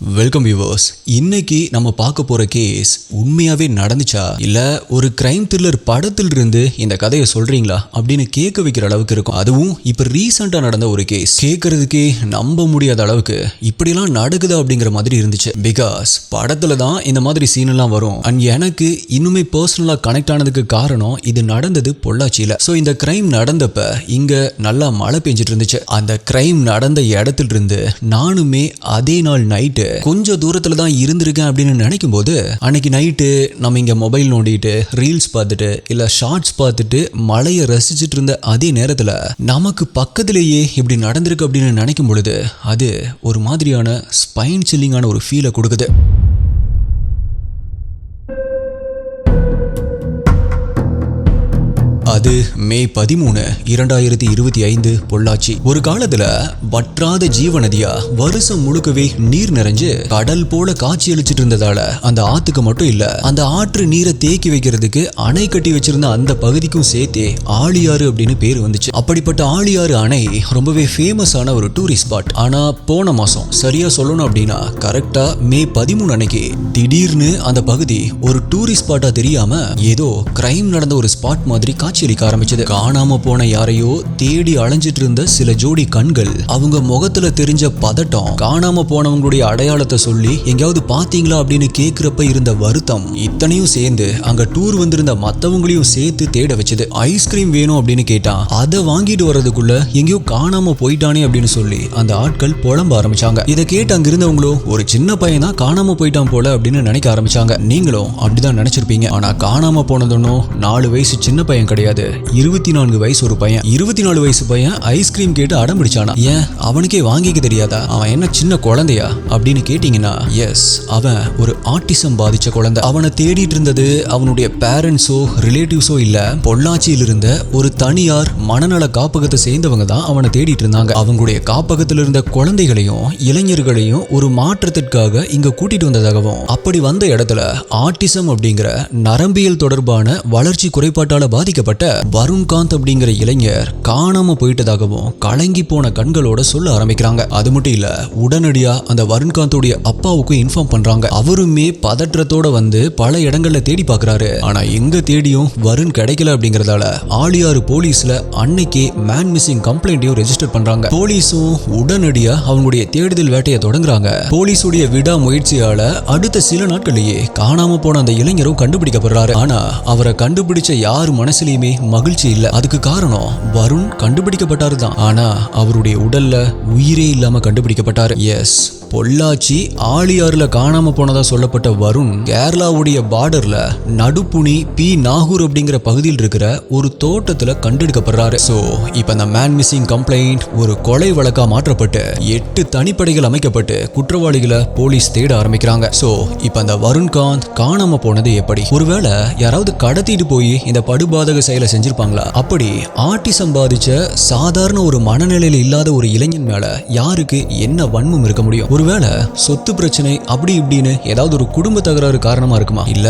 Welcome viewers. இன்னைக்கு நம்ம பார்க்க போற கேஸ் உண்மையாவே நடந்துச்சா இல்ல ஒரு கிரைம் த்ரில்லர் படத்தில் இருந்து இந்த கதையை சொல்றீங்களா அப்படின்னு கேட்க வைக்கிற அளவுக்கு இருக்கும். அதுவும் இப்ப ரீசெண்டா நடந்த ஒரு கேஸ். கேட்கறதுக்கே நம்ப முடியாத அளவுக்கு இப்படிலாம் நடக்குதா அப்படிங்கிற மாதிரி இருந்துச்சு. பிகாஸ் படத்துல தான் இந்த மாதிரி சீன் எல்லாம் வரும். அண்ட் எனக்கு இன்னுமே பர்சனலா கனெக்ட் ஆனதுக்கு காரணம் இது நடந்தது பொள்ளாச்சியில. ஸோ இந்த கிரைம் நடந்தப்ப இங்க நல்லா மழை பெஞ்சிட்டு இருந்துச்சு. அந்த கிரைம் நடந்த இடத்துல இருந்து நானுமே அதே நாள் நைட்டு கொஞ்சம் தூரத்துல தான் இருந்திருக்கேன் அப்படின்னு நினைக்கும் போது அன்னைக்கு நைட்டு நம்ம இங்க மொபைல் நோண்டிட்டு ரீல்ஸ் பார்த்துட்டு இல்ல ஷார்ட்ஸ் பார்த்துட்டு மழையை ரசிச்சுட்டு இருந்த அதே நேரத்துல நமக்கு பக்கத்திலேயே இப்படி நடந்திருக்கு அப்படின்னு நினைக்கும் பொழுது அது ஒரு மாதிரியான ஸ்பைன் சில்லிங்கான ஒரு ஃபீலை கொடுக்குது. அது மே 13, 2025 பொள்ளாச்சி. ஒரு காலத்துல வற்றாத ஜீவநதியா வருஷம் முழுக்கவே நீர் நிறைஞ்சு கடல் போல காட்சி அளிச்சிட்டு இருந்ததால அந்த ஆத்துக்கு மட்டும் இல்ல, அந்த ஆற்று நீரை தேக்கி வைக்கிறதுக்கு அணை கட்டி வச்சிருந்த அந்த பகுதிக்கும் சேர்த்தே ஆழியாறு அப்படின்னு பேர் வந்துச்சு. அப்படிப்பட்ட ஆழியாறு அணை ரொம்பவே ஃபேமஸான ஒரு டூரிஸ்ட் ஸ்பாட். ஆனா போன மாசம் சரியா சொல்லணும் அப்படின்னா கரெக்டா மே 13 அன்னைக்கு திடீர்னு அந்த பகுதி ஒரு டூரிஸ்ட் ஸ்பாட்டா தெரியாம ஏதோ கிரைம் நடந்த ஒரு ஸ்பாட் மாதிரி காட்சி ஆரம்பிச்சது. காணாம போன யாரையோ தேடி அலைஞ்சிட்டு இருந்த சில ஜோடி கண்கள், அவங்க முகத்துல தெரிஞ்ச பதட்டம், காணாம போனவங்களுடைய அடையாளத்தை சொல்லி எங்கேயாவது பாத்தீங்களா அப்படின்னு கேக்குறப்ப இருந்த வருத்தம், இத்தனையும் சேர்ந்து அங்க டூர் வந்திருந்த மத்தவங்களையும் சேர்த்து தேட வச்சது. ஐஸ்கிரீம் வேணும் அப்படின்னு கேட்டான், அதை வாங்கிட்டு வர்றதுக்குள்ள எங்கேயோ காணாம போயிட்டானே அப்படின்னு சொல்லி அந்த ஆட்கள் புலம்ப ஆரம்பிச்சாங்க. இதை கேட்டு அங்க இருந்தவங்களும் ஒரு சின்ன பையன் தான் காணாம போயிட்டான் போல அப்படின்னு நினைக்க ஆரம்பிச்சாங்க. நீங்களும் அப்படிதான் நினைச்சிருப்பீங்க. ஆனா காணாம போனதுன்னு 4 வயசு சின்ன பையன் கிடையாது, 24 வயசு ஒரு பையன். 24 வயசு பையன் ஐஸ்கிரீம் கேட்டு அடம் பிடிச்சானா. ஏன் அவனுக்கே வாங்கிக்க தெரியாதா? அவன் என்ன சின்ன குழந்தையா அப்படின்னு கேட்டீங்கன்னா எஸ், அவன் ஒரு ஆட்டிசம் பாதிச்ச குழந்தை. அவனை தேடிட்டு இருந்தது அவனுடைய பேரண்ட்ஸோ ரிலேட்டிவ்ஸோ இல்ல, பொள்ளாச்சியில் இருந்த ஒரு தனியார் மனநல காப்பகத்தை சேர்ந்தவங்க தான் அவனை தேடிட்டு இருந்தாங்க. அவங்களுடைய காப்பகத்தில் இருந்த குழந்தைகளையும் இளைஞர்களையும் ஒரு மாற்றத்திற்காக இங்க கூட்டிட்டு வந்ததாகவும், அப்படி வந்த இடத்துல ஆட்டிசம் அப்படிங்கிற நரம்பியல் தொடர்பான வளர்ச்சி குறைபாட்டால பாதிக்கப்பட்ட வருண்காந்த் அப்படிங்கிற இளைஞர் காணாம போயிட்டதாகவும் கலங்கி போன கண்களோட சொல்ல ஆரம்பிக்கிறாங்க. அது மட்டும் இல்ல, உடனடியா அந்த வருண்காந்தோடைய அப்பாவுக்கும் இன்ஃபார்ம் பண்றாங்க. அவருமே பதற்றத்தோட வந்து பல இடங்கள்ல தேடி பாக்குறாரு. ஆனா எங்க தேடியும் வருண் கிடைக்கல அப்படிங்கறதால ஆழியாறு போலீஸ்ல அன்னைக்கு மேன் மிஸ்ஸிங் கம்ப்ளைண்ட்டையும் ரெஜிஸ்டர் பண்றாங்க. போலீஸும் உடனடியா அவங்களுடைய தேடுதல் வேட்டையை தொடங்குறாங்க. போலீஸுடைய விடா முயற்சியால அடுத்த சில நாட்களிலேயே காணாம போன அந்த இளைஞரும் கண்டுபிடிக்கப்படுறாரு. ஆனா அவரை கண்டுபிடிச்ச யார் மனசுலயுமே மகிழ்ச்சி இல்ல. அதுக்கு காரணம் வருண் கண்டுபிடிக்கப்பட்டாரு தான், ஆனா அவருடைய உடல்ல உயிரே இல்லாம கண்டுபிடிக்கப்பட்டாரு. எஸ், பொள்ளாச்சி ஆழியாறுல காணாம போனதா சொல்லப்பட்ட வருண் கேரளாவுடைய பார்டர்ல நடுப்புனி பி நாகூர் அப்படிங்கிற பகுதியில் இருக்கிற ஒரு தோட்டத்துல கண்டெடுக்கப்படுறாரு. சோ இப்ப அந்த மேன் மிஸ்ஸிங் கம்ப்ளைண்ட் ஒரு கொலை வழக்கா மாற்றப்பட்டு 8 தனிப்படைகள் அமைக்கப்பட்டு குற்றவாளிகளை போலீஸ் தேட ஆரம்பிக்கிறாங்க. சோ இப்ப அந்த வருண்காந்த் காணாம போனது எப்படி? ஒருவேளை யாராவது கடத்திட்டு போய் இந்த படுபாதக செயலை செஞ்சிருப்பாங்களா? அப்படி ஆட்டிசம் பாதிச்ச சாதாரண ஒரு மனநிலையில இல்லாத ஒரு இளைஞன் மேல யாருக்கு என்ன வன்மம் இருக்க முடியும்? ஒருவேளை சொத்து பிரச்சனை அப்படி இப்படின்னு ஏதாவது ஒரு குடும்ப தகராறு காரணமா இருக்குமா? இல்ல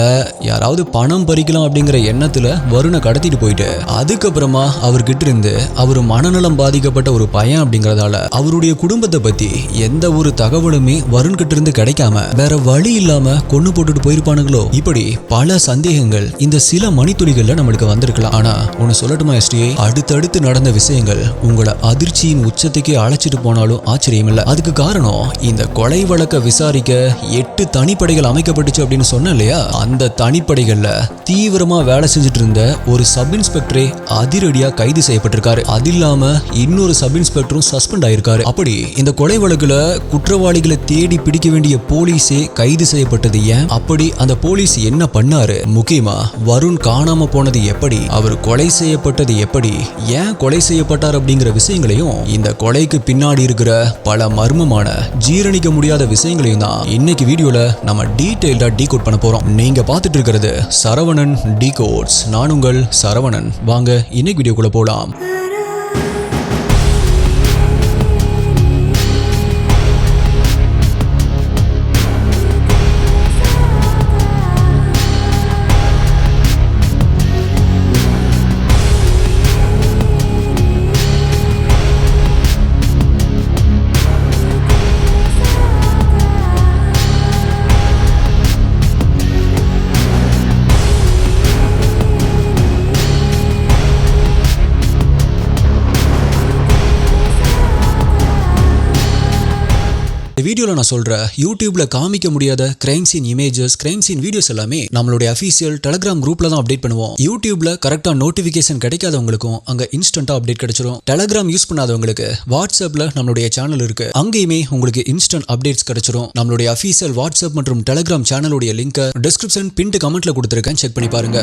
யாராவது பணம் பறிக்கலாம் அப்படிங்கிற எண்ணத்துல வருணை கடத்திட்டு போயிட்டு அதுக்கப்புறமா அவர்கிட்ட இருந்து அவரு மனநலம் பாதிக்கப்பட்ட ஒரு பையன் அப்படிங்கறதால அவருடைய குடும்பத்தை பத்தி எந்த ஒரு தகவலுமே வருண் கிட்ட இருந்து கிடைக்காம வேற வழி இல்லாம கொண்டு போட்டுட்டு போயிருப்பானுங்களோ? இப்படி பல சந்தேகங்கள் இந்த சில மணித்துளிகள்ல நம்மளுக்கு வந்திருக்கலாம். ஆனா ஒன்னு சொல்லட்டுமா எஸ்டிஏ, அடுத்தடுத்து நடந்த விஷயங்கள் உங்களை அதிர்ச்சியின் உச்சத்துக்கே அழைச்சிட்டு போனாலும் ஆச்சரியம் இல்லை. அதுக்கு காரணம் இந்த கொலை வழக்க விசாரிக்க 8 தனிப்படைகள் அமைக்கப்பட்டுச்சு அப்படின்னு சொன்ன இல்லையா, அந்த தனிப்படைகள்ல தீவிரமா வேலை செஞ்சுட்டு இருந்த ஒரு சப் இன்ஸ்பெக்டரே அதிரடியா கைது செய்யப்பட்டிருக்காரு. அது இல்லாம இன்னொரு சப் இன்ஸ்பெக்டரும் சஸ்பெண்ட் ஆயிருக்காரு. அப்படி இந்த கொலை வழக்குல குற்றவாளிகளை தேடி பிடிக்க வேண்டிய போலீஸே கைது செய்யப்பட்டது ஏன்? அப்படி அந்த போலீஸ் என்ன பண்ணாரு? முக்கியமா வருண் காணாம போனது எப்படி, அவர் கொலை செய்யப்பட்டது எப்படி, ஏன் கொலை செய்யப்பட்டார் அப்படிங்கிற விஷயங்களையும், இந்த கொலைக்கு பின்னாடி இருக்கிற பல மர்மமான ஜீரணிக்க முடியாத விஷயங்களையும் தான் இன்னைக்கு வீடியோல நம்ம டீடைல்டா டீகோட் பண்ண போறோம். நீங்க பார்த்துட்டு இருக்கிறது சரவணன் டீகோட்ஸ். நான் உங்கள் சரவணன். வாங்க இன்னைக்கு வீடியோக்குள்ள போலாம். வீடியோல நான் சொல்ற யூடியூப்ல காமிக்க முடியாத crime scene images, crime scene videos எல்லாமே நம்மளுடைய அஃபீஷியல் டெலிகிராம் குரூப்ல தான் அப்டேட் பண்ணுவோம். யூடியூப்ல கரெக்டா நோட்டிபிகேஷன் கிடைக்காதவங்களுக்கும் அங்க இன்ஸ்டன்டா அப்டேட் கிடைச்சிரும். டெலிகிராம் யூஸ் பண்ணாதவங்களுக்கு வாட்ஸ்அப்ல நம்மளுடைய சேனல் இருக்கு, அங்கேயுமே உங்களுக்கு இன்ஸ்டன்ட் அப்டேட்ஸ் கிடைச்சிரும். நம்மளுடைய அஃபீஷியல் வாட்ஸ்அப் மற்றும் டெலிகிராம் சேனலுடைய லிங்க் டிஸ்கிரிப்ஷன் பின்ட் கமெண்ட்ல கொடுத்திருக்கேன், செக் பண்ணி பாருங்க.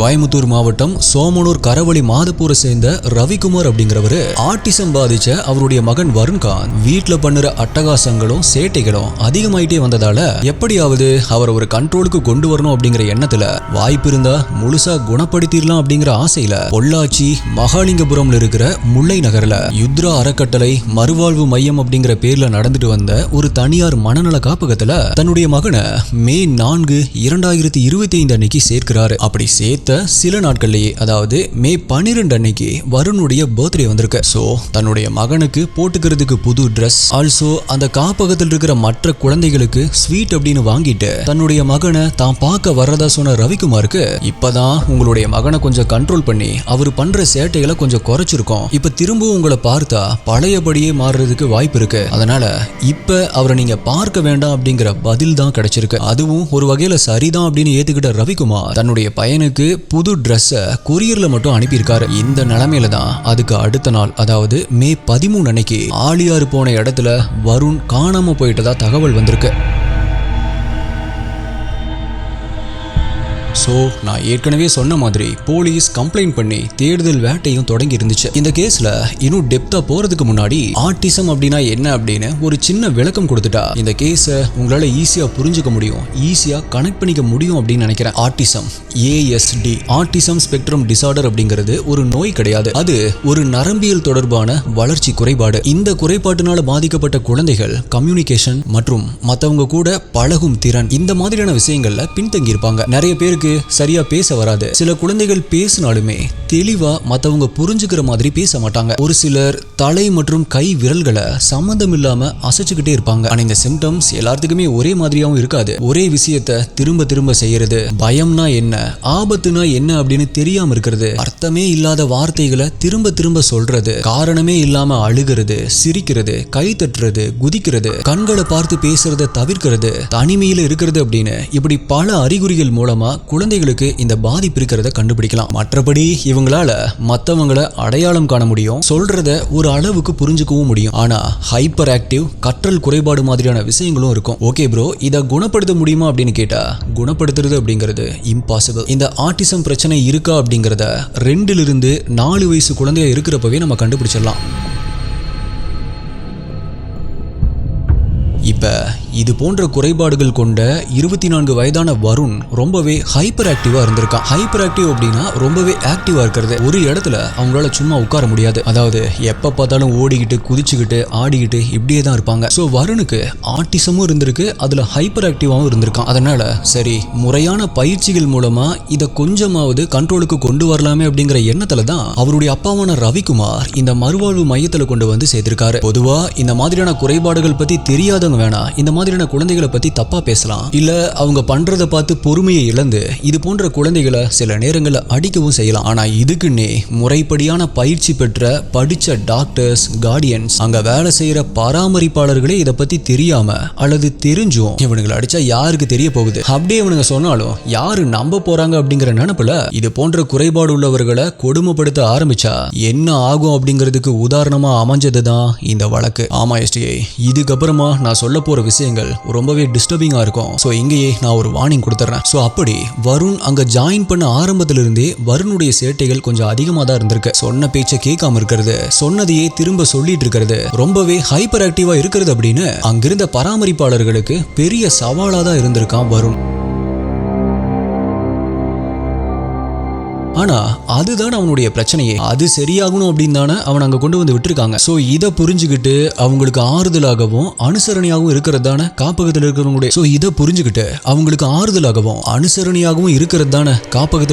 கோயம்புத்தூர் மாவட்டம் சோமனூர் கரவழி மாதப்பூரை சேர்ந்த ரவிக்குமார் அப்படிங்கிறவரு ஆட்டிசம் பாதிச்ச அவருடைய மகன் வருண்கான் வீட்டுல பண்ணுற அட்டகாசங்களும் சேட்டைகளும் அதிகமாயிட்டே வந்ததால எப்படியாவது அவர் ஒரு கண்ட்ரோலுக்கு கொண்டு வரணும் அப்படிங்கிற எண்ணத்துல வாய்ப்பு இருந்தா முழுசா குணப்படுத்திடலாம் அப்படிங்கிற ஆசையில பொள்ளாச்சி மகாலிங்கபுரம்ல இருக்கிற முல்லை நகர்ல யுத்ரா அறக்கட்டளை மறுவாழ்வு மையம் அப்படிங்கிற பேர்ல நடந்துட்டு வந்த ஒரு தனியார் மனநல காப்பகத்துல தன்னுடைய மகனை மே 4, 2025 அன்னைக்கு சேர்க்கிறாரு. அப்படி சேர்த்த சில நாட்கள்லயே, அதாவது மே 12 அன்னைக்கு வருணுடைய பர்த்டே வந்திருக்கு. சோ தன்னுடைய மகனுக்கு போட்டுக்கிறதுக்கு புது ட்ரெஸ், ஆல்சோ அந்த காப்பகத்தில் இருக்கிற மற்ற குழந்தைகளுக்கு ஸ்வீட் அப்படின்னு வாங்கிட்டு தன்னுடைய மகனை தான் பார்க்க வர்றதா சொன்ன ரவிக்குமாருக்கு, இப்பதான் உங்களுடைய மகனை கொஞ்சம் கண்ட்ரோல் பண்ணி அவர் பண்ற சேட்டைகளை கொஞ்சம் குறைச்சிருக்கோம், இப்ப திரும்பவும் உங்களை பார்த்தா பழையபடியே மாறுறதுக்கு வாய்ப்பு இருக்கு, அதனால இப்ப அவரை நீங்க பார்க்க வேண்டாம் அப்படிங்கிற பதில் தான் கிடைச்சிருக்கு. அதுவும் ஒரு வகையில சரிதான் அப்படின்னு ஏத்துக்கிட்ட ரவிக்குமார் தன்னுடைய பையனுக்கு புது ட்ரெஸ்ஸை கொரியர்ல மட்டும் அனுப்பியிருக்காரு. இந்த நிலைமையில தான் அதுக்கு அடுத்த நாள், அதாவது மே 13 அன்னைக்கு ஆலியாறு போன இடத்துல வருண் காணாம போயிட்டதா தகவல் வந்திருக்கு. சோ நான் ஏற்கனவே சொன்ன மாதிரி போலீஸ் கம்ப்ளைண்ட் பண்ணி தேடுதல் வேட்டையும் தொடங்கி இருந்துச்சு. இந்த கேஸ்ல இன்னும் டெப்தா போறதுக்கு முன்னாடி ஆட்டிசம் அப்படின்னா என்ன அப்படின்னு ஒரு சின்ன விளக்கம் கொடுத்துட்டா இந்த கேஸை உங்களால ஈஸியா புரிஞ்சுக்க முடியும், ஈஸியா கனெக்ட் பண்ணிக்க முடியும் அப்படின்னு நினைக்கிறேன். Autism, ASD, autism spectrum disorder அப்படிங்கிறது ஒரு நோய் கிடையாது, அது ஒரு நரம்பியல் தொடர்பான வளர்ச்சி குறைபாடு. இந்த குறைபாட்டினால பாதிக்கப்பட்ட குழந்தைகள் கம்யூனிகேஷன் மற்றும் மற்றவங்க கூட பழகும் திறன், இந்த மாதிரியான விஷயங்கள்ல பின்தங்கி இருப்பாங்க. நிறைய பேருக்கு சரியா பேச வராது. சில குழந்தைகள் பேசினாலுமே தெளிவா மத்தவங்க புரிஞ்சுக்கிற மாதிரி பேச மாட்டாங்க. ஒரு சிலர் தலை மற்றும் கை விரல்களை சம்பந்தம் இல்லாம அசைச்சுக்கிட்டே இருப்பாங்க. ஆனா இந்த சிம்டம்ஸ் எல்லாத்துக்குமே ஒரே மாதிரியாவும் இருக்காது. ஒரே விஷயத்தை திரும்ப திரும்ப செய்யறது, பயம்னா என்ன, ஆபத்துனா என்ன அப்படின்னு தெரியாம இருக்கிறது, அர்த்தமே இல்லாத வார்த்தைகளை திரும்ப திரும்ப சொல்றது, காரணமே இல்லாம அழுகிறது, சிரிக்கிறது, கை தட்டுறது, குதிக்கிறது, கண்களை பார்த்து பேசுறத தவிர்க்கிறது, தனிமையில இருக்கிறது அப்படின்னு இப்படி பல அறிகுறிகள் மூலமா குழந்தைகளுக்கு இந்த பாதிப்பு இருக்கிறத கண்டுபிடிக்கலாம். மற்றபடி இவங்களால மற்றவங்களை அடையாளம் காண முடியும், சொல்றத ஒரு அளவுக்கு புரிஞ்சுக்கவும் முடியும். ஆனா ஹைப்பர் ஆக்டிவ், கற்றல் குறைபாடு மாதிரியான விஷயங்களும் இருக்கும். ஓகே ப்ரோ, இதை குணப்படுத்த முடியுமா அப்படின்னு கேட்டா குணப்படுத்துறது அப்படிங்கிறது இம்பாசிபிள். இந்த ஆட்டிசம் பிரச்சனை இருக்கா அப்படிங்கிறத 2 to 4 வயசு குழந்தையா இருக்கிறப்பவே நம்ம கண்டுபிடிச்சிடலாம். இப்ப இது போன்ற குறைபாடுகள் கொண்ட 24 வயதான வருண் ரொம்பவே ஹைப்பர் ஆக்டிவா இருந்திருக்கான். ஹைப்பர் ஆக்டிவ் அப்படின்னா ரொம்பவே ஆக்டிவா இருக்கிறது. ஒரு இடத்துல அவங்களால சும்மா உட்கார முடியாது, அதாவது எப்ப பார்த்தாலும் ஓடிக்கிட்டு குதிச்சுக்கிட்டு ஆடிக்கிட்டு இப்படியே தான் இருப்பாங்க. ஸோ வருணுக்கு ஆட்டிசமும் இருந்திருக்கு, அதுல ஹைப்பர் ஆக்டிவாவும் இருந்திருக்கான். அதனால சரி, முறையான பயிற்சிகள் மூலமா இதை கொஞ்சமாவது கண்ட்ரோலுக்கு கொண்டு வரலாமே அப்படிங்கிற எண்ணத்துல தான் அவருடைய அப்பாவான ரவிக்குமார் இந்த மறுவாழ்வு மையத்துல கொண்டு வந்து சேர்த்திருக்காரு. பொதுவா இந்த மாதிரியான குறைபாடுகள் பத்தி தெரியாதவங்க வேணா இந்த மாதிரியான குழந்தைகளை பத்தி தப்பா பேசலாம், இல்ல அவங்க பண்றதை பார்த்து பொறுமையை இழந்து இது போன்ற குழந்தைகளை சில நேரங்களில் அடிக்கவும் செய்யலாம். ஆனா இதுக்குன்னே முறைப்படியான பயிற்சி பெற்ற படிச்ச டாக்டர்ஸ், கார்டியன்ஸ், அங்க வேலை செய்யற பராமரிப்பாளர்களே இதை பத்தி தெரியாம அல்லது தெரிஞ்சும் இவனுங்களை அடிச்சா யாருக்கு தெரிய போகுது, அப்படியே இவனுங்க சொன்னாலும் யாரு நம்ப போறாங்க அப்படிங்கிற நினைப்புல இது போன்ற குறைபாடு உள்ளவர்களை கொடுமைப்படுத்த ஆரம்பிச்சா என்ன ஆகும் அப்படிங்கிறதுக்கு உதாரணமா அமைஞ்சதுதான் இந்த வழக்கு. ஆமா STI, இதுக்கப்புறமா நான் சொல்ல போற விஷயங்கள் ரொம்பவே டிஸ்டர்பிங்கா இருக்கும். சோ இங்கேயே நான் ஒரு வார்னிங் கொடுத்துறேன். சோ அப்படி வருண் அங்க ஜாயின் பண்ண ஆரம்பத்துல இருந்தே வருணுடைய சேட்டைகள் கொஞ்சம் அதிகமா தான் இருந்திருக்கு. சொன்ன பேச்சை கேட்காம இருக்கிறது, சொன்னதையே திரும்ப சொல்லிட்டு இருக்கிறது, ரொம்பவே ஹைப்பர் ஆக்டிவா இருக்கிறது அப்படின்னு அங்கிருந்த பராமரிப்பாளர்களுக்கு பெரிய சவாலா தான் இருந்திருக்கான் வருண். ஆனா அதுதான் அவனுடைய பிரச்சனையே. அது சரியாகணும் அப்படின்னு தானே அவன் அங்க கொண்டு வந்து விட்டுருக்காங்க. சோ இதை புரிஞ்சுக்கிட்டு அவங்களுக்கு ஆறுதலாகவும் அனுசரணையாகவும் இருக்கிறது தானே காப்பகத்தில்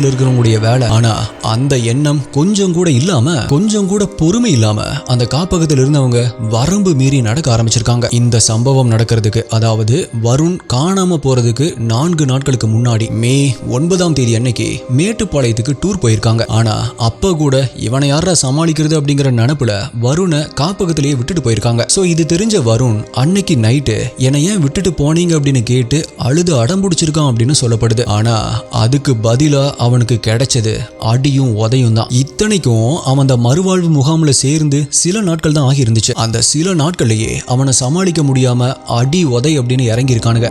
இருக்கிறவங்களுடைய வேலை. ஆனா அந்த எண்ணம் கொஞ்சம் கூட இல்லாம, கொஞ்சம் கூட பொறுமை இல்லாம அந்த காப்பகத்தில் இருந்தவங்க வரம்பு மீறி நடக்க ஆரம்பிச்சிருக்காங்க. இந்த சம்பவம் நடக்கிறதுக்கு, அதாவது வருண் காணாம போறதுக்கு 4 நாட்களுக்கு முன்னாடி மே 9ஆம் தேதி அன்னைக்கு மேட்டுப்பாளையத்துக்கு டூர் போயிருக்காங்க. ஆனா அப்ப கூட இவனை யாரா சமாளிக்கிறது அப்படிங்கிற நினைப்புல வருணை காப்பகத்திலேயே விட்டுட்டு போயிருக்காங்க. சோ இது தெரிஞ்ச வருண் அன்னைக்கு நைட்டு என்னை ஏன் விட்டுட்டு போனீங்க அப்படின்னு கேட்டு அழுது அடம்பிடிச்சிருக்கான் அப்படின்னு சொல்லப்படுது. ஆனா அதுக்கு பதிலா அவனுக்கு கிடைச்சது அடியும் உதையும் தான். இத்தனைக்கும் அவன் அந்த மறுவாழ்வு முகாம்ல சேர்ந்து சில நாட்கள் தான் ஆகி இருந்துச்சு. அந்த சில நாட்கள்லயே அவனை சமாளிக்க முடியாம அடி உதை அப்படின்னு இறங்கி இருக்கானுங்க.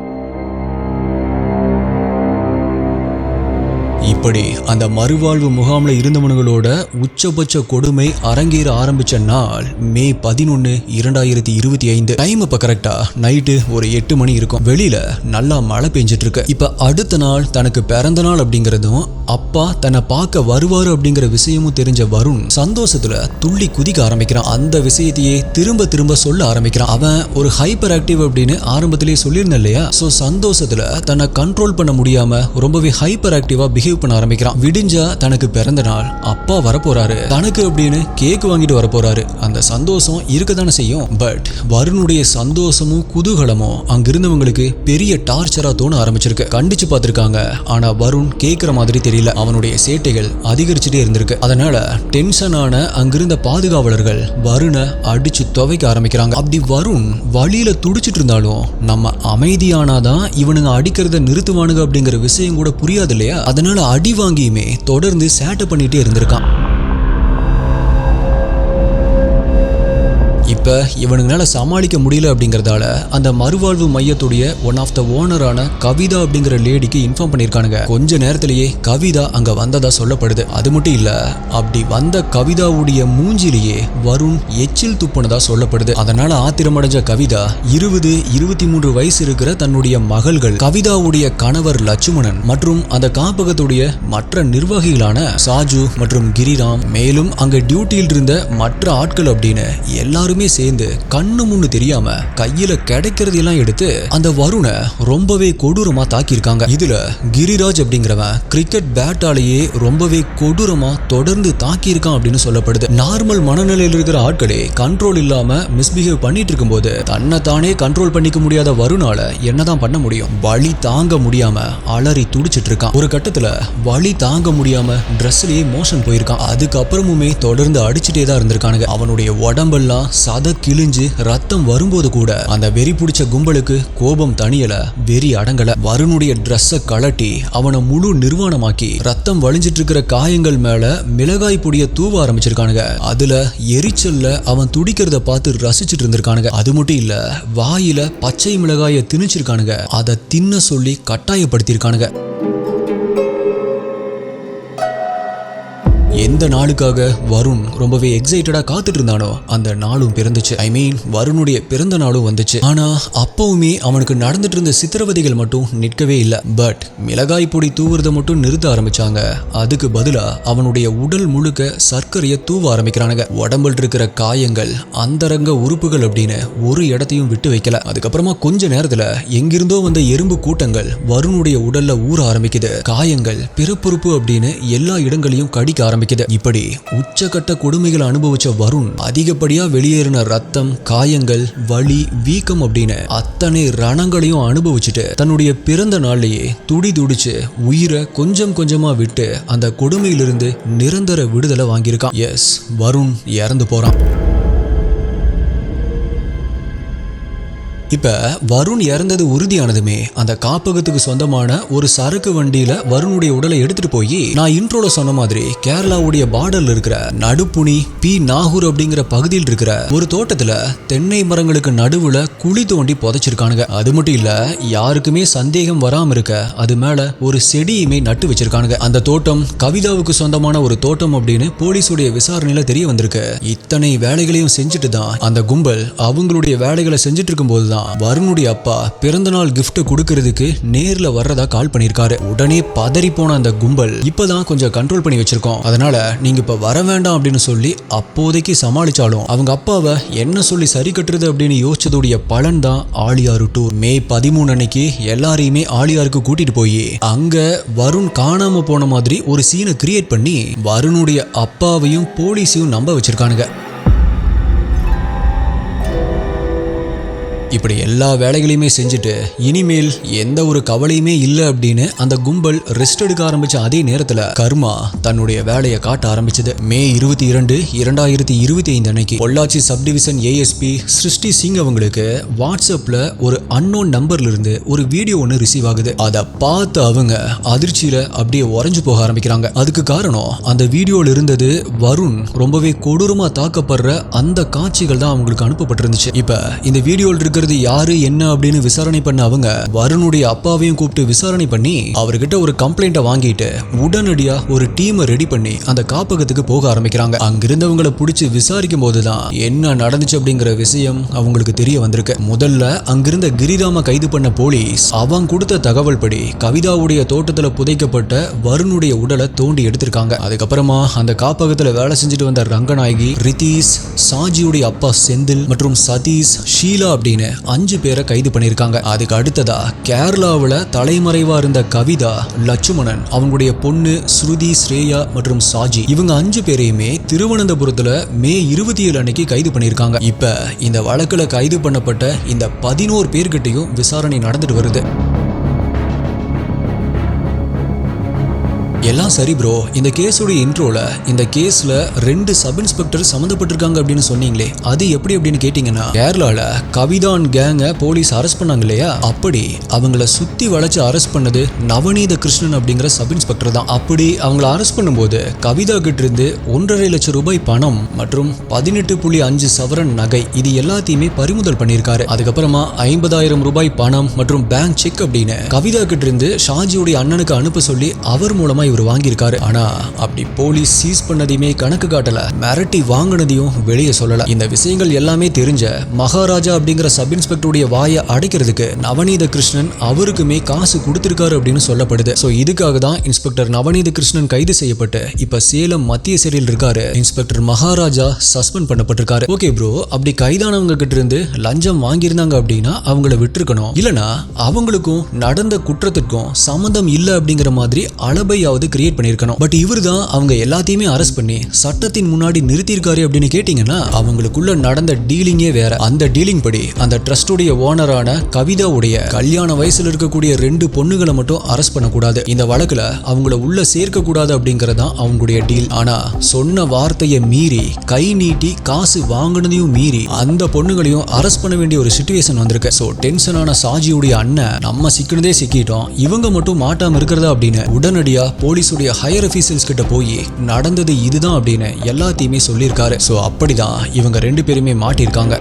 இப்படி அந்த மறுவாழ்வு முகாம்ல இருந்தவனுங்களோட உச்சபட்ச கொடுமை அரங்கேற ஆரம்பிச்ச நாள் மே 11, 2025. டைம் இப்ப கரெக்டா நைட்டு ஒரு 8 மணி இருக்கும். வெளியில நல்லா மழை பெஞ்சிட்டு இருக்கு. இப்ப அடுத்த நாள் தனக்கு பிறந்த நாள் அப்படிங்கறதும் அப்பா தன்னை பார்க்க வருவாரு அப்படிங்கிற விஷயமும் தெரிஞ்ச வருண் சந்தோஷத்துல துள்ளி குதிக்க ஆரம்பிக்கிறான். அந்த விஷயத்தையே திரும்ப திரும்ப சொல்ல ஆரம்பிக்கிறான். அவன் ஒரு ஹைப்பர் ஆக்டிவ் அப்படின்னு ஆரம்பத்திலேயே சொல்லியிருந்தேன் இல்லையா? சோ சந்தோஷத்துல தன்னை கண்ட்ரோல் பண்ண முடியாம ரொம்பவே ஹைப்பர் ஆக்டிவா பிஹேவ் பண்ண ஆரம்பிக்கிறான். விடிஞ்சா தனக்கு பிறந்த நாள், அப்பா வரப்போறாரு, தனக்கு அப்படின்னு கேக் வாங்கிட்டு வரப்போறாரு. அந்த சந்தோஷம் இருக்கதானே செய்யும். பட் வருணுடைய சந்தோஷமும் குதூகலமும் அங்கிருந்தவங்களுக்கு பெரிய டார்ச்சரா தோண ஆரம்பிச்சிருக்கு. கண்டிச்சு பார்த்திருக்காங்க, ஆனா வருண் கேட்கிற மாதிரி தெரியல. அவனுடைய சேட்டைகள் அதிகரிச்சுட்டே இருந்திருக்கு. அதனால டென்ஷனான அங்கிருந்த பாதுகாவலர்கள் வருணை அடிச்சு துவைக்க ஆரம்பிக்கிறாங்க. அப்படி வருண் வழியில துடிச்சிட்டு இருந்தாலும் நம்ம அமைதியானாதான் இவனுங்க அடிக்கிறத நிறுத்துவானுங்க அப்படிங்கிற விஷயம் கூட புரியாது இல்லையா? அதனால அடி வாங்கியுமே தொடர்ந்து சேட்டை பண்ணிட்டே இருந்திருக்கான். இப்ப இவனுங்களால சமாளிக்க முடியல அப்படிங்கறதால அந்த மறுவாழ்வு மையத்துடைய ஒன் ஆஃப் த ஓனரான கவிதா அப்படிங்கிற லேடிக்கு இன்ஃபார்ம் பண்ணிருக்கானுங்க. கொஞ்ச நேரத்திலேயே கவிதா அங்க வந்ததா சொல்லப்படுது. அது மட்டும் இல்ல, அப்படி வந்த கவிதாவுடைய மூஞ்சிலேயே வருண் எச்சில் துப்புனதா சொல்லப்படுது. அதனால ஆத்திரமடைஞ்ச கவிதா 20, 23 வயசு இருக்கிற தன்னுடைய மகள்கள், கவிதாவுடைய கணவர் லட்சுமணன் மற்றும் அந்த காப்பகத்துடைய மற்ற நிர்வாகிகளான சாஜு மற்றும் கிரிராம், மேலும் அங்க டியூட்டியில் இருந்த மற்ற ஆட்கள் அப்படின்னு எல்லாரும் சேர்ந்து கண்ணு முன்னு தெரியாம கையில கிடைக்கிறது எல்லாம் எடுத்து அந்த வருணை ரொம்பவே கொடூரமா தாக்கியிருக்காங்க. இதுல கிரிராஜ் அப்படிங்கிறவன் கிரிக்கெட் பேட்டாலேயே ரொம்பவே கொடூரமா தொடர்ந்து தாக்கியிருக்கான் அப்படின்னு சொல்லப்படுது. நார்மல் மனநிலையில் இருக்கிற ஆட்களே கண்ட்ரோல் இல்லாம மிஸ்பிஹேவ் பண்ணிட்டு இருக்கும்போது தன்னை தானே கண்ட்ரோல் பண்ணிக்க முடியாத வருணால என்னதான் பண்ண முடியும்? வலி தாங்க முடியாம அலறி துடிச்சிட்டு இருக்கான். ஒரு கட்டத்துல வலி தாங்க முடியாம ட்ரெஸ்லயே மோஷன் போயிருக்கான். அதுக்கப்புறமுமே தொடர்ந்து அடிச்சுட்டே தான் இருந்திருக்கானுங்க. அவனுடைய உடம்பெல்லாம் சத கிழிஞ்சு ரத்தம் வரும்போது கூட அந்த வெறி பிடிச்ச கும்பலுக்கு கோபம் தணியல, வெறி அடங்கல. வருணுடைய ட்ரெஸ்ஸை கலட்டி அவனை முழு நிர்வாணமாக்கி ரத்தம் வழிஞ்சிட்டு இருக்கிற காயங்கள் மேல மிளகாய் பொடியை தூவ ஆரம்பிச்சிருக்கானுங்க. அதுல எரிச்சல்ல அவன் துடிக்கிறத பார்த்து ரசிச்சுட்டு இருந்திருக்கானுங்க. அது மட்டும் இல்ல, வாயில பச்சை மிளகாயை திணிச்சிருக்கானுங்க. அதை தின்ன சொல்லி கட்டாயப்படுத்திருக்கானுங்க. எந்த நாளுக்காக வருண் ரொம்பவே எக்ஸைட்டடா காத்துட்டு இருந்தானோ அந்த நாளும் பிறந்துச்சு. ஐ மீன் வருணுடைய பிறந்த நாளும் வந்துச்சு. ஆனா அப்பவுமே அவனுக்கு நடந்துட்டு இருந்த சித்திரவதைகள் மட்டும் நிற்கவே இல்லை. பட் மிளகாய் பொடி தூவுறத மட்டும் நிறுத்த ஆரம்பிச்சாங்க. அதுக்கு பதிலா அவனுடைய உடல் முழுக்க சர்க்கரையை தூவ ஆரம்பிக்கிறானுங்க. உடம்புல இருக்கிற காயங்கள், அந்தரங்க உறுப்புகள் அப்படின்னு ஒரு இடத்தையும் விட்டு வைக்கல. அதுக்கப்புறமா கொஞ்ச நேரத்துல எங்கிருந்தோ வந்த எறும்பு கூட்டங்கள் வருணுடைய உடல்ல ஊற ஆரம்பிக்குது. காயங்கள், பிறப்புறுப்பு அப்படின்னு எல்லா இடங்களையும் கடிக்க ஆரம்பிக்குது. இப்படி உச்சகட்ட கொடுமைகளை அனுபவிச்ச வருண் அதிகப்படியா வெளியேறின ரத்தம், காயங்கள், வலி, வீக்கம் அப்படின்னு அத்தனை ரணங்களையும் அனுபவிச்சுட்டு தன்னுடைய பிறந்த நாள்லயே துடி துடிச்சு உயிரை கொஞ்சம் கொஞ்சமா விட்டு அந்த கொடுமையிலிருந்து நிரந்தர விடுதலை வாங்கியிருக்கான். எஸ், வருண் இறந்து போறான். இப்ப வருண் இறந்தது உறுதியானதுமே அந்த காப்பகத்துக்கு சொந்தமான ஒரு சரக்கு வண்டியில வருணுடைய உடலை எடுத்துட்டு போய், நான் இன்ட்ரோல சொன்ன மாதிரி கேரளாவுடைய பார்டர்ல இருக்கிற நடுப்புனி பி நாகூர் அப்படிங்கிற பகுதியில் இருக்கிற ஒரு தோட்டத்துல தென்னை மரங்களுக்கு நடுவுல குழி தோண்டி புதைச்சிருக்கானுங்க. அது மட்டும் இல்ல, யாருக்குமே சந்தேகம் வராம இருக்க அது மேல ஒரு செடியுமே நட்டு வச்சிருக்கானுங்க. அந்த தோட்டம் கவிதாவுக்கு சொந்தமான ஒரு தோட்டம் அப்படின்னு போலீஸுடைய விசாரணையில தெரிய வந்திருக்கு. இத்தனை வேலைகளையும் செஞ்சுட்டு தான் அந்த கும்பல் அவங்களுடைய வேலைகளை செஞ்சுட்டு இருக்கும் போதுதான் தான் வருணுடைய அப்பா பிறந்தநாள் கிஃப்ட் கொடுக்கறதுக்கு நேர்ல வர்றதா கால் பண்ணிருக்காரு. உடனே பதறி போன அந்த கும்பல் இப்பதான் கொஞ்சம் கண்ட்ரோல் பண்ணி வச்சிருக்கோம், அதனால நீங்க இப்ப வர வேண்டாம் அப்படின்னு சொல்லி அப்போதைக்கு சமாளிச்சாலும் அவங்க அப்பாவை என்ன சொல்லி சரி கட்டுறது அப்படின்னு யோசிச்சதுடைய பலன் தான் ஆழியாறு டூர். மே 13 அன்னைக்கு எல்லாரையுமே ஆழியாருக்கு கூட்டிட்டு போய் அங்க வருண் காணாம போன மாதிரி ஒரு சீனை கிரியேட் பண்ணி வருணுடைய அப்பாவையும் போலீஸையும் நம்ப வச்சிருக்கானுங்க. இப்படி எல்லா வேலைகளையுமே செஞ்சுட்டு இனிமேல் எந்த ஒரு கவலையுமே இல்லை அப்படின்னு அந்த கும்பல் ரெஸ்ட் எடுக்க ஆரம்பிச்ச அதே நேரத்துல கர்மா தன்னுடைய வேலையை காட்ட ஆரம்பிச்சது. மே 22, 2025 அன்னைக்கு பொள்ளாச்சி சப்டிவிஷன் ஏஎஸ்பி சிருஷ்டி சிங் அவங்களுக்கு வாட்ஸ்அப்ல ஒரு அன்னோன் நம்பர்ல இருந்து ஒரு வீடியோ ஒன்று ரிசீவ் ஆகுது. அதை பார்த்து அவங்க அதிர்ச்சியில அப்படியே உறைஞ்சு போக ஆரம்பிக்கிறாங்க. அதுக்கு காரணம் அந்த வீடியோல இருந்தது வருண் ரொம்பவே கொடூரமா தாக்கப்படுற அந்த காட்சிகள் தான் அவங்களுக்கு அனுப்பப்பட்டிருந்துச்சு. இப்ப இந்த வீடியோல இருக்கிறது யாரு என்ன அப்படின்னு விசாரணை பண்ண அவங்க வருணுடைய அப்பாவையும் கூப்பிட்டு விசாரணை பண்ணி அவர்கிட்ட ஒரு கம்ப்ளைண்ட்டை வாங்கிட்டு உடனடியா ஒரு டீமை ரெடி பண்ணி அந்த காப்பகத்துக்கு போக ஆரம்பிக்கிறாங்க. அங்கிருந்தவங்களை பிடிச்சி விசாரிக்கும் போதுதான் என்ன நடந்துச்சு அப்படிங்கிற விஷயம் அவங்களுக்கு தெரிய வந்திருக்கு. முதல்ல அங்கிருந்த கிரிராம கைது பண்ண போலீஸ் அவங்க கொடுத்த தகவல் படி கவிதாவுடைய தோட்டத்துல புதைக்கப்பட்ட வருணுடைய உடலை தோண்டி எடுத்திருக்காங்க. அதுக்கப்புறமா அந்த காப்பகத்துல வேலை செஞ்சுட்டு வந்த ரங்கநாயகி, ரிதீஷ், சாஜியுடைய அப்பா செந்தில் மற்றும் சதீஷ், ஷீலா அப்படின்னு 5 பேரை கைது பண்ணிருக்காங்க. அதுக்கு அடுத்ததா கேரளாவில் தலைமறைவா இருந்த கவிதா, லட்சுமணன், அவங்களுடைய பொண்ணு ஸ்ருதி, ஸ்ரேயா மற்றும் சாஜி, இவங்க 5 பேரையுமே திருவனந்தபுரத்துல மே 27 அன்னைக்கு கைது பண்ணிருக்காங்க. இப்ப இந்த வழக்குல கைது பண்ணப்பட்ட இந்த 11 பேர்கிட்டையும் விசாரணை நடந்துட்டு வருது. எல்லாம் சரி ப்ரோ, இந்த கேஸோடைய இன்ட்ரோல இந்த கேஸ்ல 2 சப் இன்ஸ்பெக்டர் சம்மந்தப்பட்டிருக்காங்க அப்படின்னு சொன்னீங்களே, அது எப்படி அப்படின்னு கேட்டீங்கன்னா, கேரளால கவிதான் கேங்க போலீஸ் அரெஸ்ட் பண்ணாங்க இல்லையா, அப்படி அவங்கள சுத்தி வளைச்சு அரெஸ்ட் பண்ணது நவநீத கிருஷ்ணன் அப்படிங்கிற சப் இன்ஸ்பெக்டர் தான். அப்படி அவங்கள அரெஸ்ட் பண்ணும்போது கவிதா கிட்ட இருந்து 1.5 லட்சம் ரூபாய் பணம் மற்றும் 18.5 சவரன் நகை இது எல்லாத்தையுமே பறிமுதல் பண்ணியிருக்காரு. அதுக்கப்புறமா 50,000 ரூபாய் பணம் மற்றும் பேங்க் செக் அப்படின்னு கவிதா கிட்ட இருந்து ஷாஜியுடைய அண்ணனுக்கு அனுப்ப சொல்லி அவர் மூலமா இவர் வாங்கியிருக்காரு. ஆனா அப்படி போலீஸ் சீஸ் பண்ணதையுமே கணக்கு காட்டல, மிரட்டி வாங்கினதையும் வெளியே சொல்லல. இந்த விஷயங்கள் எல்லாமே தெரிஞ்ச மகாராஜா அப்படிங்கிற சப் இன்ஸ்பெக்டருடைய வாயை அடைக்கிறதுக்கு நவநீத கிருஷ்ணன் அவருக்குமே காசு கொடுத்திருக்காரு அப்படின்னு சொல்லப்படுது. சோ இதுக்காக தான் இன்ஸ்பெக்டர் நவநீத கிருஷ்ணன் கைது செய்யப்பட்டு இப்ப சேலம் மத்திய சிறையில் இருக்காரு. இன்ஸ்பெக்டர் மகாராஜா சஸ்பெண்ட் பண்ணப்பட்டிருக்காரு. ஓகே ப்ரோ, அப்படி கைதானவங்க கிட்ட இருந்து லஞ்சம் வாங்கியிருந்தாங்க அப்படின்னா அவங்கள விட்டுருக்கணும், இல்லனா அவங்களுக்கும் நடந்த குற்றத்திற்கும் சம்மந்தம் இல்ல அப்படிங்கிற மாதிரி அளபையாவது கிரியேட் பண்ணிருக்கணும். பட் இவர் தான் அவங்க எல்லாத்தையுமே அரெஸ்ட் பண்ணி சட்டத்தின் முன்னாடி நிறுத்தியிருக்காரு அப்படின்னு கேட்டீங்கன்னா, அவங்களுக்குள்ள நடந்த டீலிங்கே வேற. அந்த டீலிங் படி அந்த ட்ரஸ்டுடைய ஓனரான கவிதாவுடைய கல்யாண வயசுல இருக்கக்கூடிய 2 பொண்ணுகளை மட்டும் அரெஸ்ட் பண்ணக்கூடாது, இந்த வழக்குல அவங்கள உள்ள சேர்க்க கூடாது அப்படிங்கறதான் அவங்களுடைய டீல். ஆனா சொன்ன வார்த்தையை மீறி கை நீட்டி காசு வாங்கினதையும் மீறி அந்த பொண்ணுகளையும் அரெஸ்ட் பண்ண வேண்டிய ஒரு சிச்சுவேஷன் வந்திருக்கு. சோ டென்ஷனான சாஜியுடைய அண்ணன் நம்ம சிக்கினதே சிக்கிட்டோம், இவங்க மட்டும் மாட்டாம இருக்கிறதா அப்படின்னு உடனடியா போலீஸுடைய ஹையர் அஃபீஷியல்ஸ் கிட்ட போய் நடந்தது இதுதான் அப்படின்னு எல்லாத்தையுமே சொல்லியிருக்காரு. ஸோ அப்படிதான் இவங்க 2 பேருமே மாட்டியிருக்காங்க.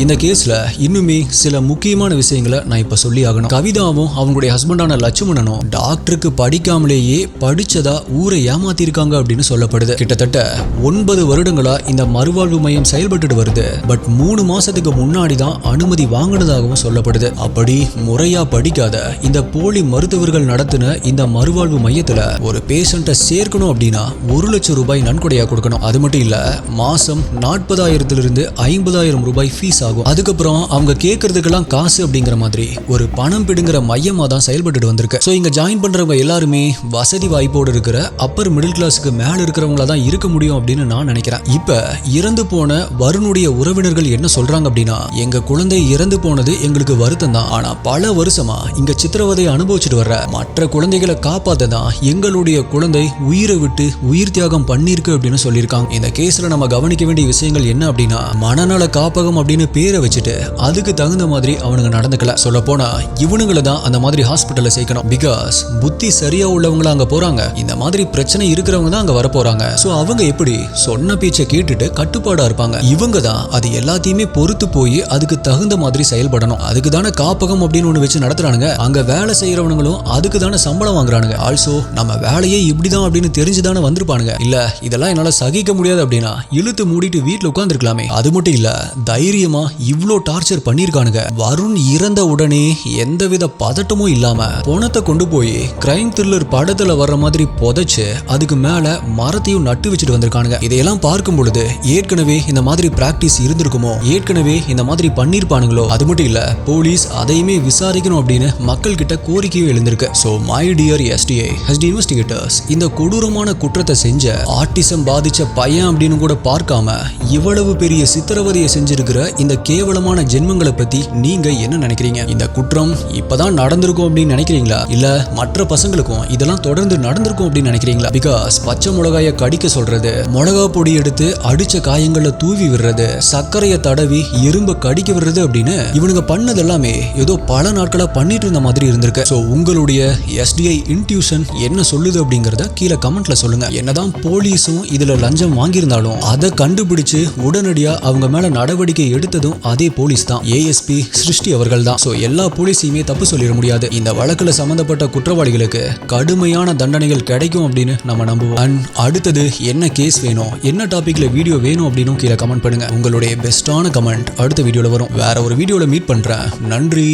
இந்த கேஸ்ல இன்னுமே சில முக்கியமான விஷயங்களை நான் இப்ப சொல்லி ஆகணும். கவிதாவும் அவங்களுடைய ஹஸ்பண்டான லட்சுமணனும் டாக்டருக்கு படிக்காமலேயே படிச்சதா ஊரை ஏமாத்திருக்காங்க அப்படின்னு சொல்லப்படுது. கிட்டத்தட்ட 9 வருடங்களா இந்த மறுவாழ்வு மையம் செயல்பட்டு வருது. பட் 3 மாசத்துக்கு முன்னாடி தான் அனுமதி வாங்கினதாகவும் சொல்லப்படுது. அப்படி முறையா படிக்காத இந்த போலி மருத்துவர்கள் நடத்தின இந்த மறுவாழ்வு மையத்துல ஒரு பேஷண்ட்டை சேர்க்கணும் அப்படின்னா 1 லட்சம் ரூபாய் நன்கொடையா கொடுக்கணும். அது மட்டும் இல்ல, மாசம் 40,000 50,000 ரூபாய் ஃபீஸ் ஆகும். அதுக்கப்புறம் அவங்க கேட்கறதுக்கெல்லாம் காசு அப்படிங்கிற மாதிரி ஒரு பணம் பிடுங்குற மையமா தான் செயல்பட்டு வந்திருக்கு. ஸோ இங்க ஜாயின் பண்றவங்க எல்லாருமே வசதி வாய்ப்போடு இருக்கிற அப்பர் மிடில் கிளாஸுக்கு மேல இருக்கிறவங்களா தான் இருக்க முடியும் அப்படின்னு நான் நினைக்கிறேன். இப்ப இறந்து போன வருணுடைய உறவினர்கள் என்ன சொல்றாங்க அப்படின்னா, எங்க குழந்தை இறந்து போனது எங்களுக்கு வருத்தம் தான், ஆனா பல வருஷமா இங்க சித்திரவதை அனுபவிச்சுட்டு வர்ற மற்ற குழந்தைகளை காப்பாத்த தான் எங்களுடைய குழந்தை உயிரை விட்டு உயிர் தியாகம் பண்ணிருக்கு அப்படின்னு சொல்லியிருக்காங்க. இந்த கேஸ்ல நம்ம கவனிக்க வேண்டிய விஷயங்கள் என்ன அப்படின்னா, மனநல காப்பகம் அப்படின்னு பேர் பேரை வச்சுட்டு அதுக்கு தகுந்த மாதிரி அவனுங்க நடந்துக்கல. சொல்ல போனா இவனுங்களை தான் அந்த மாதிரி ஹாஸ்பிட்டல்ல சேர்க்கணும். பிகாஸ் புத்தி சரியா உள்ளவங்கள அங்க போறாங்க, இந்த மாதிரி பிரச்சனை இருக்கிறவங்க தான் அங்க வர போறாங்க. சோ அவங்க எப்படி சொன்ன பேச்சை கேட்டுட்டு கட்டுப்பாடா இருப்பாங்க. இவங்க தான் அது எல்லாத்தையுமே பொறுத்து போய் அதுக்கு தகுந்த மாதிரி செயல்படணும். அதுக்கு தானே காப்பகம் அப்படின்னு ஒண்ணு வச்சு நடத்துறானுங்க. அங்க வேலை செய்யறவனுங்களும் அதுக்கு தானே சம்பளம் வாங்குறானுங்க. ஆல்சோ நம்ம வேலையே இப்படிதான் அப்படின்னு தெரிஞ்சுதானே வந்திருப்பானுங்க. இல்ல இதெல்லாம் என்னால சகிக்க முடியாது அப்படின்னா இழுத்து மூடிட்டு வீட்டுல உட்கார்ந்துருக்கலாமே. அது மட்டும் இல்ல, தைரியமா இவ்ளோ டார்ச்சர் பண்ணிருக்கானுங்க. வருண் இறந்த உடனே எந்தவித பதட்டமும் இல்லாம பணத்தை கொண்டு போய் கிரைம் த்ரில்லர் படத்துல வர்ற மாதிரி புதைச்சு அதுக்கு மேல மரத்தையும் நட்டு வச்சுட்டு வந்திருக்கானுங்க. இதையெல்லாம் பார்க்கும் பொழுது ஏற்கனவே இந்த மாதிரி பிராக்டிஸ் இருந்திருக்குமோ, ஏற்கனவே இந்த மாதிரி பண்ணிருப்பானுங்களோ. அது மட்டும் இல்ல, போலீஸ் அதையுமே விசாரிக்கணும் அப்படின்னு மக்கள் கிட்ட கோரிக்கையும் எழுந்திருக்கு. So my dear SDI investigators, இந்த கொடூரமான குற்றத்தை செஞ்ச ஆட்டிசம் பாதிச்ச பையன் அப்படின்னு கூட பார்க்காம இவ்வளவு பெரிய சித்திரவதையை செஞ்சிருக்கிற இந்த கேவலமான ஜென்மங்களை பத்தி நீங்க என்ன நினைக்கிறீங்க? இந்த குற்றம் இப்பதான் நடந்திருக்கும் அப்படின்னு நினைக்கிறீங்களா, இல்ல மற்ற பசங்களுக்கும் இதெல்லாம் தொடர்ந்து நடந்திருக்கும் அப்படின்னு நினைக்கிறீங்களா? பிகாஸ் பச்சை மிளகாய கடிக்க சொல்றது, மிளகா பொடி எடுத்து அடிச்ச காயங்களை தூவி விடுறது, சர்க்கரையை தடவி எறும்ப கடிக்க விடுறது அப்படின்னு இவனுங்க பண்ணது எல்லாமே ஏதோ பல நாட்களா பண்ணிட்டு இருந்த மாதிரி இருந்திருக்கு. சோ உங்களுடைய SDI இன்ட்யூஷன் என்ன சொல்லுது அப்படிங்கறத கீழே கமெண்ட்ல சொல்லுங்க. என்னதான் போலீஸும் இதுல லஞ்சம் வாங்கியிருந்தாலும் அதை கண்டுபிடிச்சு உடனடியா அவங்க மேல நடவடிக்கை எடுத்ததும் அதே போலீஸ் தான், ASP சிருஷ்டி அவர்கள் தான். சோ எல்லா போலீஸையுமே தப்பு சொல்லிட முடியாது. இந்த வழக்குல சம்பந்தப்பட்ட குற்றவாளிகளுக்கு கடுமையான தண்டனைகள் கிடைக்கும் அப்படின்னு நம்ம நம்புவோம். அண்ட் அடுத்தது என்ன கேஸ் வேணும், என்ன டாபிக்ல வீடியோ வேணும் அப்படின்னு கீழே கமெண்ட் பண்ணுங்க. உங்களுடைய பெஸ்டான கமெண்ட் அடுத்த வீடியோல வரும். வேற ஒரு வீடியோல மீட் பண்றேன். நன்றி,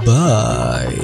பாய்.